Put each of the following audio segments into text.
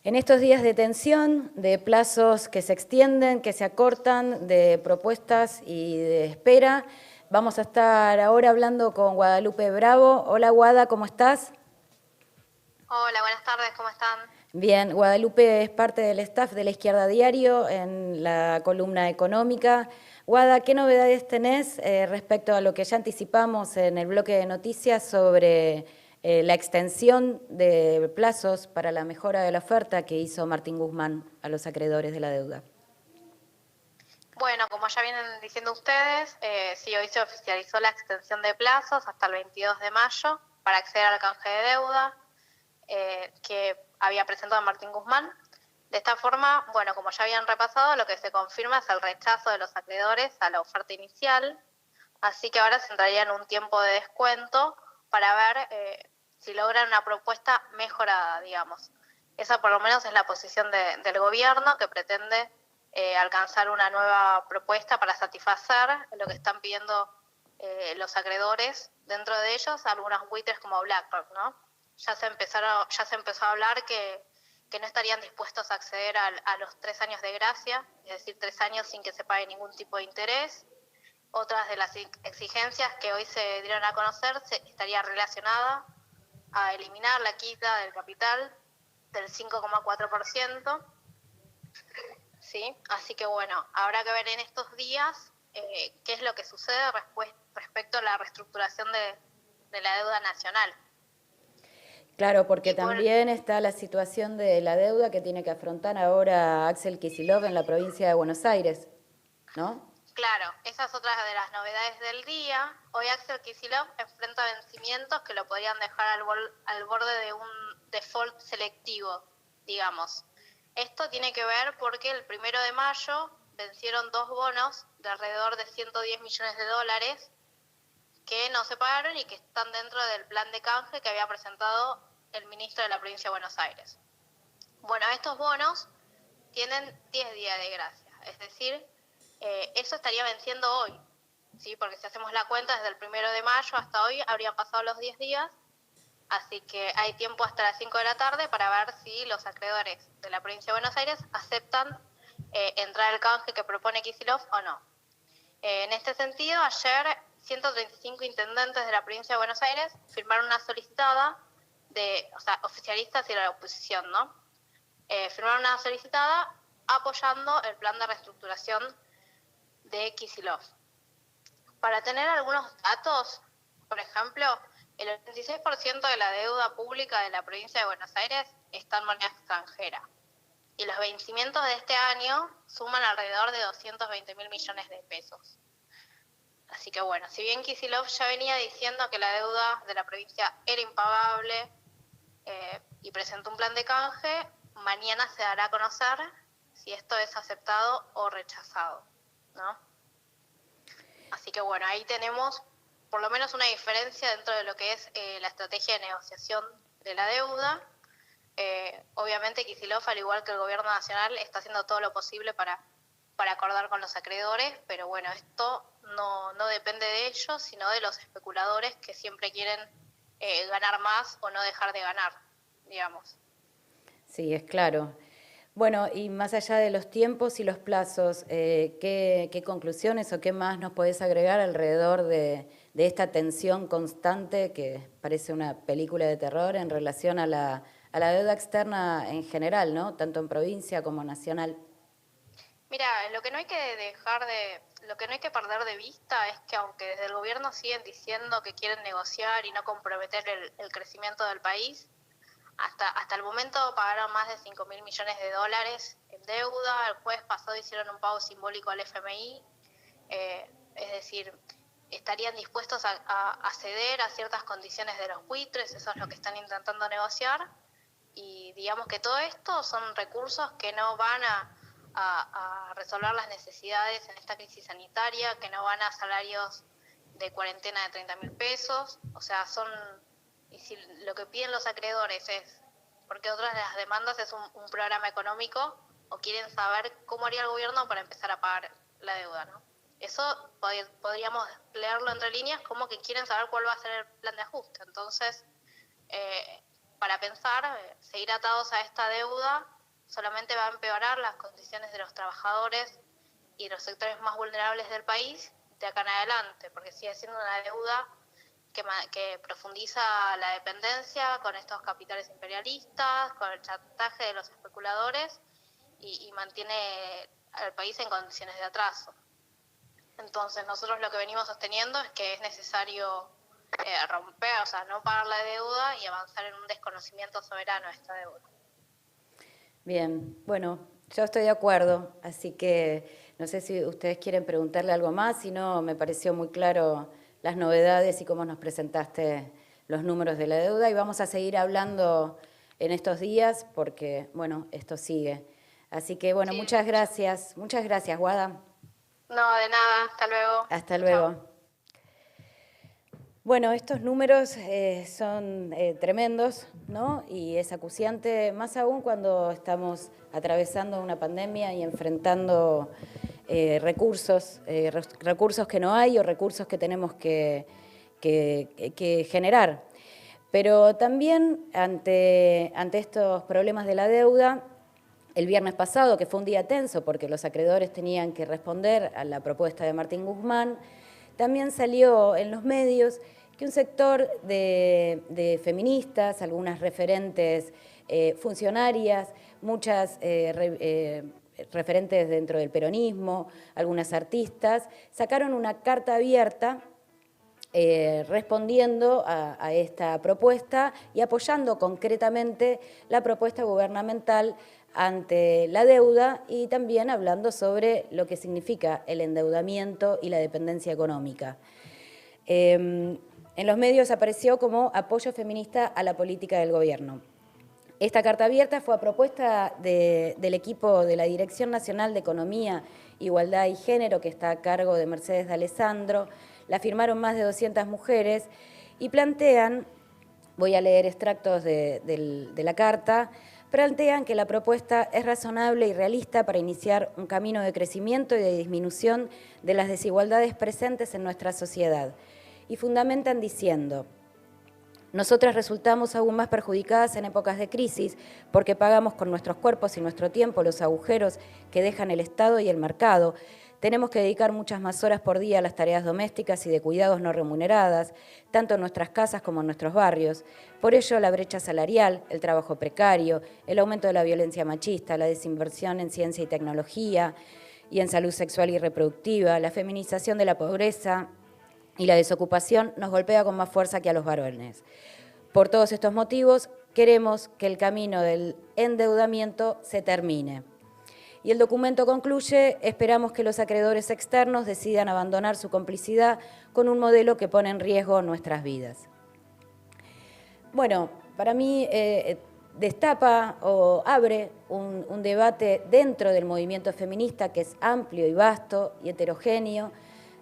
En estos días de tensión, de plazos que se extienden, que se acortan, de propuestas y de espera, vamos a estar ahora hablando con Guadalupe Bravo. Hola Guada, ¿cómo estás? Hola, buenas tardes, ¿cómo están? Bien, Guadalupe es parte del staff de La Izquierda Diario en la columna económica. Guada, ¿qué novedades tenés respecto a lo que ya anticipamos en el bloque de noticias sobre la extensión de plazos para la mejora de la oferta que hizo Martín Guzmán a los acreedores de la deuda? Bueno, como ya vienen diciendo ustedes, sí, hoy se oficializó la extensión de plazos hasta el 22 de mayo para acceder al canje de deuda que había presentado Martín Guzmán. De esta forma, bueno, como ya habían repasado, lo que se confirma es el rechazo de los acreedores a la oferta inicial, así que ahora se entraría en un tiempo de descuento para ver si logran una propuesta mejorada, digamos. Esa por lo menos es la posición del gobierno, que pretende alcanzar una nueva propuesta para satisfacer lo que están pidiendo los acreedores, dentro de ellos algunos buitres como BlackRock, ¿no? Ya se empezó a hablar que no estarían dispuestos a acceder a los 3 años de gracia, es decir, 3 años sin que se pague ningún tipo de interés. Otras de las exigencias que hoy se dieron a conocer estaría relacionada a eliminar la quita del capital del 5,4%, ¿sí? Así que bueno, habrá que ver en estos días qué es lo que sucede respecto a la reestructuración de la deuda nacional. Claro, porque Y por, también está la situación de la deuda que tiene que afrontar ahora Axel Kicillof en la provincia de Buenos Aires, ¿no? claro, esa es otra de las novedades del día. Hoy Axel Kicillof enfrenta vencimientos que lo podrían dejar al borde de un default selectivo, digamos. Esto tiene que ver porque el 1 de mayo vencieron 2 bonos de alrededor de 110 millones de dólares que no se pagaron y que están dentro del plan de canje que había presentado el ministro de la provincia de Buenos Aires. Bueno, estos bonos tienen 10 días de gracia, es decir, eso estaría venciendo hoy, ¿sí? Porque si hacemos la cuenta desde el 1 de mayo hasta hoy habrían pasado los 10 días, así que hay tiempo hasta las 5 de la tarde para ver si los acreedores de la provincia de Buenos Aires aceptan entrar al canje que propone Kicillof o no. En este sentido, ayer 135 intendentes de la provincia de Buenos Aires firmaron una solicitada o sea, oficialistas y la oposición, ¿no? Firmaron una solicitada apoyando el plan de reestructuración de Kicillof. Para tener algunos datos, por ejemplo, el 86% de la deuda pública de la provincia de Buenos Aires está en moneda extranjera y los vencimientos de este año suman alrededor de 220.000 millones de pesos. Así que bueno, si bien Kicillof ya venía diciendo que la deuda de la provincia era impagable y presentó un plan de canje, mañana se dará a conocer si esto es aceptado o rechazado, ¿no? Así que bueno, ahí tenemos por lo menos una diferencia dentro de lo que es la estrategia de negociación de la deuda. Obviamente Kicillof, al igual que el gobierno nacional, está haciendo todo lo posible para acordar con los acreedores, pero bueno, esto no depende de ellos, sino de los especuladores que siempre quieren ganar más o no dejar de ganar, digamos. Sí, es claro. Bueno, y más allá de los tiempos y los plazos, ¿qué conclusiones o qué más nos podés agregar alrededor de esta tensión constante que parece una película de terror en relación a la deuda externa en general, ¿no? Tanto en provincia como nacional. Mira, lo que no hay que perder de vista es que aunque desde el gobierno siguen diciendo que quieren negociar y no comprometer el crecimiento del país, hasta el momento pagaron más de 5.000 millones de dólares en deuda. El jueves pasado hicieron un pago simbólico al FMI, es decir, estarían dispuestos a ceder a ciertas condiciones de los buitres, eso es lo que están intentando negociar. Y digamos que todo esto son recursos que no van a resolver las necesidades en esta crisis sanitaria, que no van a salarios de cuarentena de 30.000 pesos, o sea, y si lo que piden los acreedores es, porque otras de las demandas es un programa económico, o quieren saber cómo haría el gobierno para empezar a pagar la deuda, ¿no? Eso podríamos leerlo entre líneas como que quieren saber cuál va a ser el plan de ajuste. Entonces, para pensar, seguir atados a esta deuda solamente va a empeorar las condiciones de los trabajadores y los sectores más vulnerables del país de acá en adelante, porque sigue siendo una deuda que profundiza la dependencia con estos capitales imperialistas, con el chantaje de los especuladores y mantiene al país en condiciones de atraso. Entonces nosotros lo que venimos sosteniendo es que es necesario romper, o sea, no pagar la deuda y avanzar en un desconocimiento soberano de esta deuda. Bien, bueno, yo estoy de acuerdo, así que no sé si ustedes quieren preguntarle algo más, si no, me pareció muy claro las novedades y cómo nos presentaste los números de la deuda y vamos a seguir hablando en estos días porque, bueno, esto sigue. Así que, bueno, Sí, muchas gracias, Guada. No, de nada, hasta luego. Hasta luego. Chao. Bueno, estos números son tremendos, ¿no? Y es acuciante, más aún cuando estamos atravesando una pandemia y enfrentando recursos que no hay o recursos que tenemos que generar. Pero también ante estos problemas de la deuda, el viernes pasado, que fue un día tenso porque los acreedores tenían que responder a la propuesta de Martín Guzmán, también salió en los medios que un sector de feministas, algunas referentes funcionarias, muchas referentes dentro del peronismo, algunas artistas, sacaron una carta abierta respondiendo a esta propuesta y apoyando concretamente la propuesta gubernamental ante la deuda y también hablando sobre lo que significa el endeudamiento y la dependencia económica. En los medios apareció como apoyo feminista a la política del gobierno. Esta carta abierta fue a propuesta del equipo de la Dirección Nacional de Economía, Igualdad y Género, que está a cargo de Mercedes D'Alessandro. La firmaron más de 200 mujeres y plantean, voy a leer extractos de la carta, plantean que la propuesta es razonable y realista para iniciar un camino de crecimiento y de disminución de las desigualdades presentes en nuestra sociedad. Y fundamentan diciendo: nosotras resultamos aún más perjudicadas en épocas de crisis porque pagamos con nuestros cuerpos y nuestro tiempo los agujeros que dejan el Estado y el mercado. Tenemos que dedicar muchas más horas por día a las tareas domésticas y de cuidados no remuneradas, tanto en nuestras casas como en nuestros barrios. Por ello, la brecha salarial, el trabajo precario, el aumento de la violencia machista, la desinversión en ciencia y tecnología y en salud sexual y reproductiva, la feminización de la pobreza y la desocupación nos golpea con más fuerza que a los varones. Por todos estos motivos, queremos que el camino del endeudamiento se termine. Y el documento concluye: esperamos que los acreedores externos decidan abandonar su complicidad con un modelo que pone en riesgo nuestras vidas. Bueno, para mí destapa o abre un debate dentro del movimiento feminista que es amplio y vasto y heterogéneo,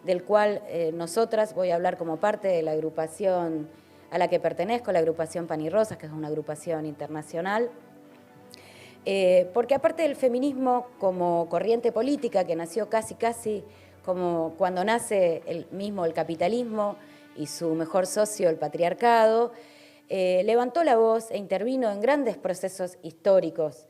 del cual nosotras, voy a hablar como parte de la agrupación a la que pertenezco, la agrupación Pan y Rosas, que es una agrupación internacional, porque aparte del feminismo como corriente política que nació casi como cuando nace el capitalismo y su mejor socio, el patriarcado, levantó la voz e intervino en grandes procesos históricos,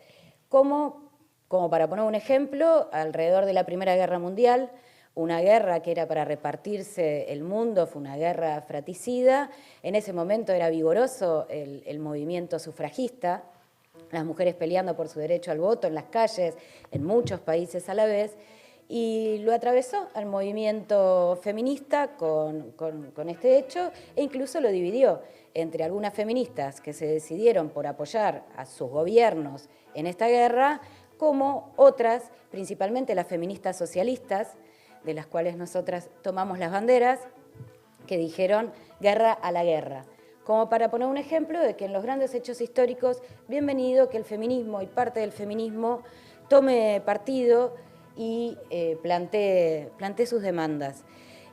como para poner un ejemplo, alrededor de la Primera Guerra Mundial, una guerra que era para repartirse el mundo, fue una guerra fratricida. En ese momento era vigoroso el movimiento sufragista, las mujeres peleando por su derecho al voto en las calles, en muchos países a la vez, y lo atravesó al movimiento feminista con este hecho e incluso lo dividió entre algunas feministas que se decidieron por apoyar a sus gobiernos en esta guerra, como otras, principalmente las feministas socialistas, de las cuales nosotras tomamos las banderas, que dijeron guerra a la guerra. Como para poner un ejemplo de que en los grandes hechos históricos, bienvenido que el feminismo y parte del feminismo tome partido y plantee sus demandas.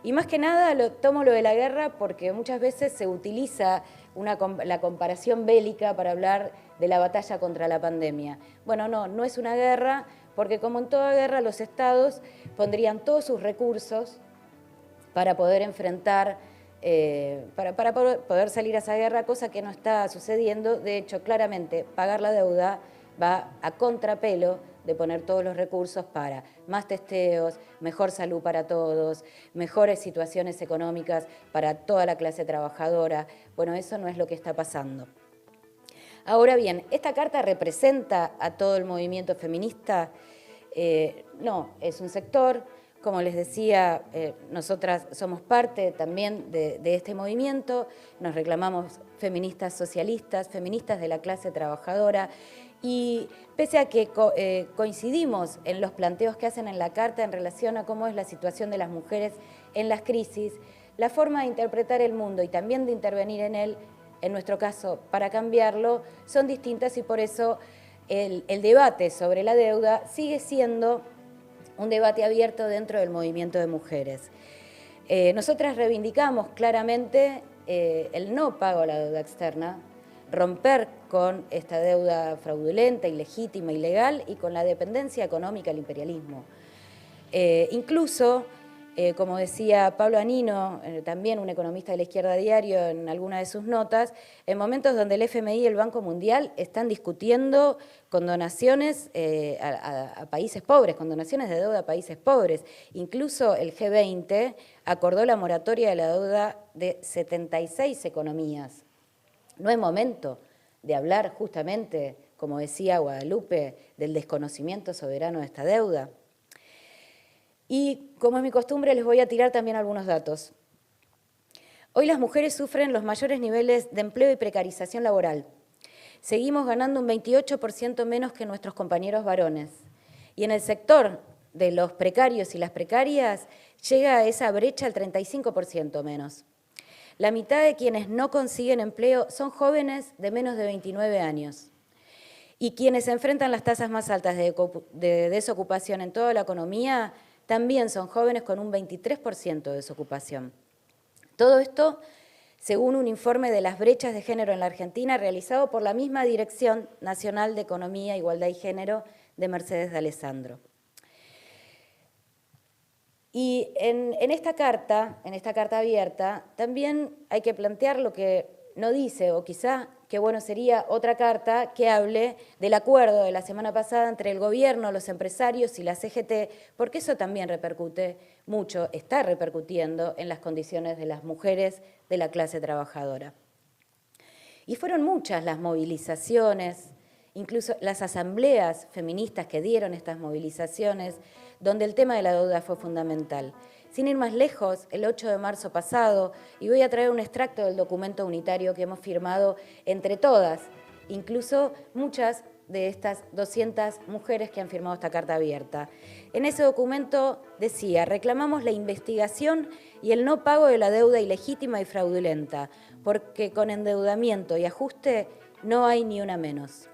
Y más que nada tomo lo de la guerra porque muchas veces se utiliza la comparación bélica para hablar de la batalla contra la pandemia. Bueno, no es una guerra, porque como en toda guerra los estados pondrían todos sus recursos para poder enfrentar, para poder salir a esa guerra, cosa que no está sucediendo. De hecho, claramente, pagar la deuda va a contrapelo de poner todos los recursos para más testeos, mejor salud para todos, mejores situaciones económicas para toda la clase trabajadora. Bueno, eso no es lo que está pasando. Ahora bien, ¿esta carta representa a todo el movimiento feminista? No, es un sector. Como les decía, nosotras somos parte también de este movimiento, nos reclamamos feministas socialistas, feministas de la clase trabajadora, y pese a que coincidimos en los planteos que hacen en la Carta en relación a cómo es la situación de las mujeres en las crisis, la forma de interpretar el mundo y también de intervenir en él, en nuestro caso, para cambiarlo, son distintas, y por eso el debate sobre la deuda sigue siendo un debate abierto dentro del movimiento de mujeres. Nosotras reivindicamos claramente el no pago a la deuda externa, romper con esta deuda fraudulenta, ilegítima, ilegal, y con la dependencia económica del imperialismo. Incluso, como decía Pablo Anino, también un economista de la Izquierda Diario, en alguna de sus notas, en momentos donde el FMI y el Banco Mundial están discutiendo condonaciones a países pobres, condonaciones de deuda a países pobres. Incluso el G20 acordó la moratoria de la deuda de 76 economías. No es momento de hablar justamente, como decía Guadalupe, del desconocimiento soberano de esta deuda. Y, como es mi costumbre, les voy a tirar también algunos datos. Hoy las mujeres sufren los mayores niveles de empleo y precarización laboral. Seguimos ganando un 28% menos que nuestros compañeros varones. Y en el sector de los precarios y las precarias llega a esa brecha al 35% menos. La mitad de quienes no consiguen empleo son jóvenes de menos de 29 años. Y quienes enfrentan las tasas más altas de desocupación en toda la economía también son jóvenes con un 23% de desocupación. Todo esto según un informe de las brechas de género en la Argentina realizado por la misma Dirección Nacional de Economía, Igualdad y Género de Mercedes de Alessandro. Y en esta carta abierta, también hay que plantear lo que no dice, o quizá qué bueno sería otra carta que hable del acuerdo de la semana pasada entre el gobierno, los empresarios y la CGT, porque eso también repercute mucho, está repercutiendo en las condiciones de las mujeres de la clase trabajadora. Y fueron muchas las movilizaciones, incluso las asambleas feministas que dieron estas movilizaciones, donde el tema de la deuda fue fundamental. Sin ir más lejos, el 8 de marzo pasado, y voy a traer un extracto del documento unitario que hemos firmado entre todas, incluso muchas de estas 200 mujeres que han firmado esta carta abierta. En ese documento decía: reclamamos la investigación y el no pago de la deuda ilegítima y fraudulenta, porque con endeudamiento y ajuste no hay ni una menos.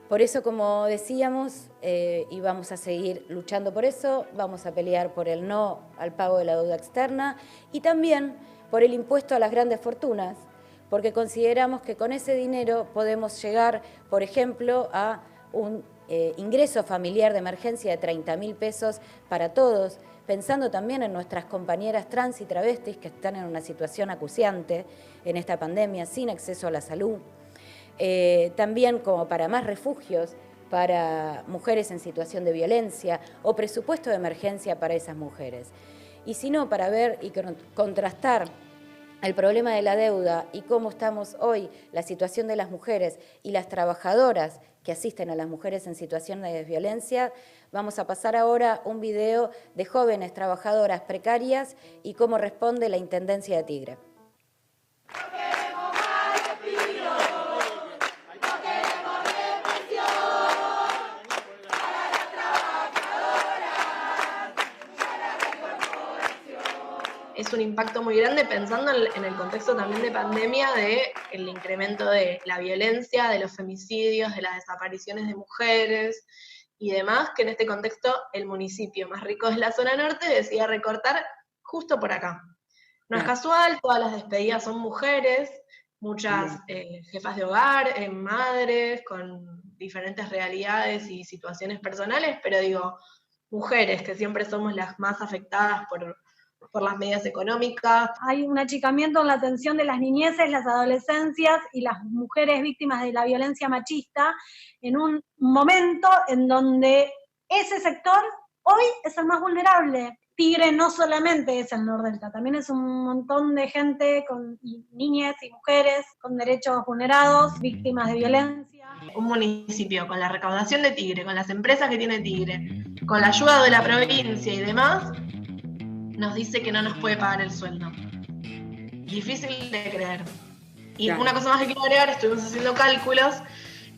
Por eso, como decíamos, y vamos a seguir luchando por eso, vamos a pelear por el no al pago de la deuda externa y también por el impuesto a las grandes fortunas, porque consideramos que con ese dinero podemos llegar, por ejemplo, a un ingreso familiar de emergencia de 30.000 pesos para todos, pensando también en nuestras compañeras trans y travestis que están en una situación acuciante en esta pandemia, sin acceso a la salud. También como para más refugios para mujeres en situación de violencia o presupuesto de emergencia para esas mujeres. Y si no, para ver y contrastar el problema de la deuda y cómo estamos hoy, la situación de las mujeres y las trabajadoras que asisten a las mujeres en situación de violencia, vamos a pasar ahora un video de jóvenes trabajadoras precarias y cómo responde la Intendencia de Tigre. Es un impacto muy grande pensando en el contexto también de pandemia, del incremento de la violencia, de los femicidios, de las desapariciones de mujeres y demás, que en este contexto el municipio más rico de la zona norte decía recortar justo por acá. No es casual, todas las despedidas son mujeres, muchas jefas de hogar, madres, con diferentes realidades y situaciones personales, pero digo, mujeres que siempre somos las más afectadas por las medidas económicas. Hay un achicamiento en la atención de las niñeces, las adolescencias y las mujeres víctimas de la violencia machista en un momento en donde ese sector hoy es el más vulnerable. Tigre no solamente es el Nordelta, también es un montón de gente, niñas y mujeres con derechos vulnerados, víctimas de violencia. Un municipio con la recaudación de Tigre, con las empresas que tiene Tigre, con la ayuda de la provincia y demás, nos dice que no nos puede pagar el sueldo. Difícil de creer. Y una cosa más que quiero agregar, estuvimos haciendo cálculos,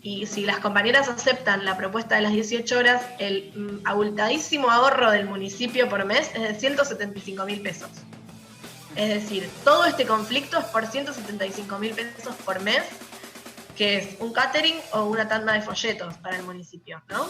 y si las compañeras aceptan la propuesta de las 18 horas, el abultadísimo ahorro del municipio por mes es de 175.000 pesos. Es decir, todo este conflicto es por 175.000 pesos por mes, que es un catering o una tanda de folletos para el municipio, ¿no?